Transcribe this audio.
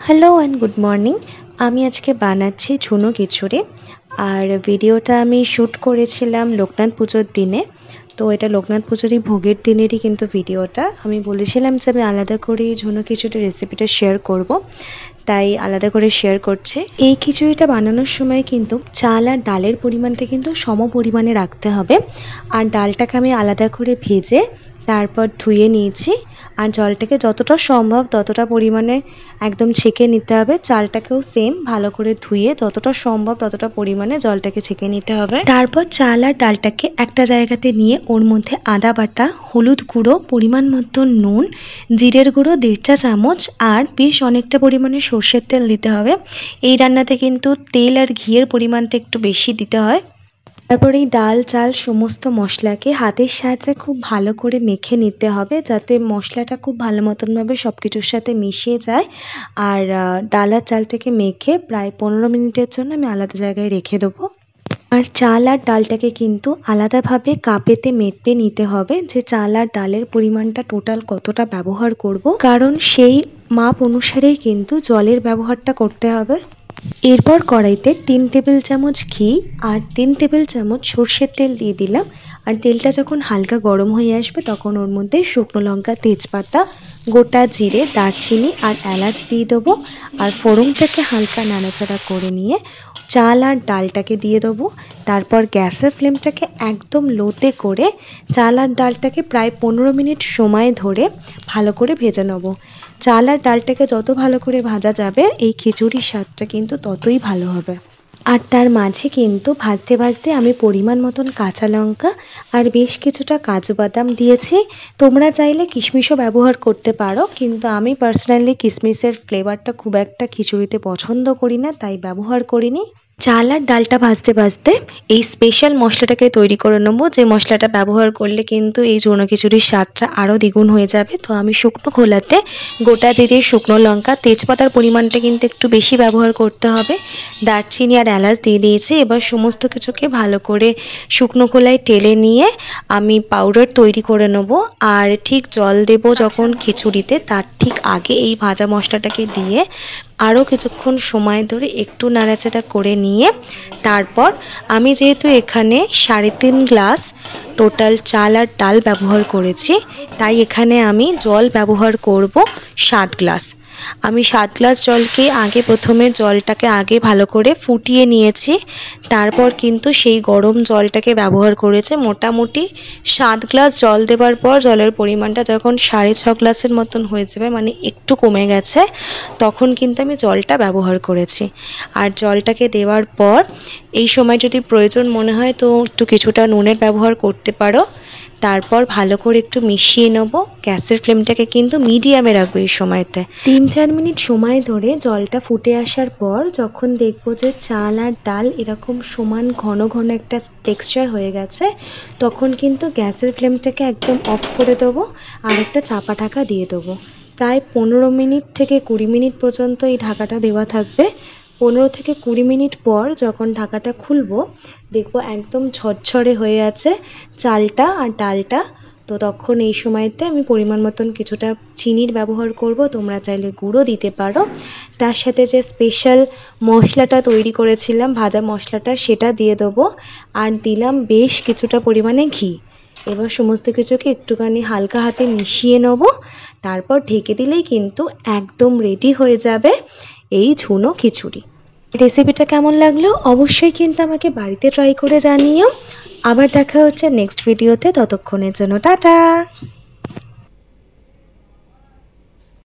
Hello and good morning. আমি আজকে বানাচ্ছি ঝুনো খিচুড়ি। আর ভিডিওটা আমি শ্যুট করেছিলাম লোকনাথ পুজোর দিনে। তো এটা লোকনাথ পুজোরই ভোগের দিনেরই কিন্তু ভিডিওটা। আমি বলেছিলাম যে আমি আলাদা করে ঝুনো খিচুড়ির রেসিপিটা শেয়ার করব, তাই আলাদা করে শেয়ার করছি। এই খিচুড়িটা বানানোর সময় কিন্তু চাল আর ডালের পরিমাণটা কিন্তু সম পরিমাণে রাখতে হবে। আর ডালটাকে আমি আলাদা করে ভেজে তারপর ধুয়ে নিয়েছি। আর জলটাকে যতটা সম্ভব ততটা পরিমাণে একদম ছেঁকে নিতে হবে। চালটাকেও সেম ভালো করে ধুয়ে যতটা সম্ভব ততটা পরিমাণে জলটাকে ছেঁকে নিতে হবে। তারপর চাল আর ডালটাকে একটা জায়গাতে নিয়ে ওর মধ্যে আদা বাটা, হলুদ গুঁড়ো, পরিমাণ মতো নুন, জিরের গুঁড়ো 1.5 চা চামচ আর বেশ অনেকটা পরিমাণে সর্ষের তেল দিতে হবে। এই রান্নাতে কিন্তু তেল আর ঘিয়ের পরিমাণটা একটু বেশি দিতে হয়। তারপর এই ডাল চাল সমস্ত মশলাকে হাতের সাহায্যে খুব ভালো করে মেখে নিতে হবে, যাতে মশলাটা খুব ভালো মতনভাবে সব কিছুর সাথে মিশিয়ে যায়। আর ডাল আর চালটাকে মেখে প্রায় 15 মিনিটের জন্য আমি আলাদা জায়গায় রেখে দেবো। আর চাল আর ডালটাকে কিন্তু আলাদাভাবে কাপেতে মেপে নিতে হবে, যে চাল আর ডালের পরিমাণটা টোটাল কতটা ব্যবহার করব, কারণ সেই মাপ অনুসারেই কিন্তু জলের ব্যবহারটা করতে হবে। এরপর কড়াইতে 3 টেবিল চামচ ঘি আর 3 টেবিল চামচ সর্ষের তেল দিয়ে দিলাম। আর তেলটা যখন হালকা গরম হয়ে আসবে তখন ওর মধ্যে শুকনো লঙ্কা, তেজপাতা, গোটা জিরে, দারচিনি আর এলাচ দিয়ে দেবো। আর ফোড়নটাকে হালকা নাড়াচাড়া করে নিয়ে চাল আর ডালটাকে দিয়ে দেবো। তারপর গ্যাসের ফ্লেমটাকে একদম লোতে করে চাল আর ডালটাকে প্রায় 15 মিনিট সময় ধরে ভালো করে ভেজে নেব। চাল আর ডালটাকে যত ভালো করে ভাজা যাবে এই খিচুড়ির স্বাদটা কিন্তু ততই ভালো হবে। আর তার মাঝে কিন্তু ভাজতে ভাজতে আমি পরিমাণ মতন কাঁচা লঙ্কা আর বেশ কিছুটা কাজু বাদাম দিয়েছি। তোমরা চাইলে কিশমিশও ব্যবহার করতে পারো, কিন্তু আমি পার্সোনালি কিশমিশের ফ্লেভারটা খুব একটা খিচুড়িতে পছন্দ করি না, তাই ব্যবহার করিনি। চাল আর ডালটা ভাজতে ভাজতে এই স্পেশাল মশলাটাকে তৈরি করে নেবো, যে মশলাটা ব্যবহার করলে কিন্তু এই ঝুনো খিচুড়ির স্বাদটা আরও দ্বিগুণ হয়ে যাবে। তো আমি শুকনো খোলাতে গোটা জিরে, শুকনো লঙ্কা, তেজপাতার পরিমাণটা কিন্তু একটু বেশি ব্যবহার করতে হবে, দারচিনি আর এলাচ দিয়ে দিয়েছি। এবার সমস্ত কিছুকে ভালো করে শুকনো খোলায় টেলে নিয়ে আমি পাউডার তৈরি করে নেব। আর ঠিক জল দেব যখন খিচুড়িতে, তার ঠিক আগে এই ভাজা মশলাটাকে দিয়ে আরও কিছুক্ষণ সময় ধরে একটু নাড়াচাড়া করে নিয়ে তারপর আমি যেহেতু এখানে 3.5 গ্লাস টোটাল চাল আর ডাল ব্যবহার করেছি, তাই এখানে আমি জল ব্যবহার করব 7 গ্লাস। আমি 7 গ্লাস জলকে প্রথমে জলটাকে ভালো করে ফুটিয়ে নিয়েছি। তারপর কিন্তু সেই গরম জলটাকে ব্যবহার করেছে। মোটামুটি 7 গ্লাস জল দেওয়ার পর জলের পরিমাণটা যখন 6.5 গ্লাসের মতন হয়ে যাবে, মানে একটু কমে গেছে, তখন কিন্তু আমি জলটা ব্যবহার করেছি। আর জলটাকে দেওয়ার পর এই সময় যদি প্রয়োজন মনে হয় তো একটু কিছুটা নুনের ব্যবহার করতে পারো। তারপর ভালো করে একটু মিশিয়ে নেব। গ্যাসের ফ্লেমটাকে কিন্তু মিডিয়ামে রাখবো এই সময়তে। 3-4 মিনিট সময় ধরে জলটা ফুটে আসার পর যখন দেখবো যে চাল আর ডাল এরকম সমান ঘন ঘন একটা টেক্সচার হয়ে গেছে, তখন কিন্তু গ্যাসের ফ্লেমটাকে একদম অফ করে দেবো আর একটা চাপা ঢাকা দিয়ে দেবো। প্রায় 15 মিনিট থেকে 20 মিনিট পর্যন্ত এই ঢাকাটা দেওয়া থাকবে। 15 থেকে 20 মিনিট পর যখন ঢাকাটা খুলবো দেখবো একদম ঝরঝরে হয়ে আছে চালটা আর ডালটা। তো তখন এই সময়তে আমি পরিমাণ মতন কিছুটা চিনির ব্যবহার করব, তোমরা চাইলে গুঁড়ো দিতে পারো। তার সাথে যে স্পেশাল মশলাটা তৈরি করেছিলাম, ভাজা মশলাটা, সেটা দিয়ে দেবো। আর দিলাম বেশ কিছুটা পরিমাণে ঘি। এবার সমস্ত কিছুকে একটুখানি হালকা হাতে মিশিয়ে নেব। তারপর ঢেকে দিলেই কিন্তু একদম রেডি হয়ে যাবে এই ঝুনো খিচুড়ি। রেসিপিটা কেমন লাগলো অবশ্যই কিন্তু আমাকে বাড়িতে ট্রাই করে জানিও। আবার দেখা হচ্ছে নেক্সট ভিডিওতে, ততক্ষণের জন্য টাটা।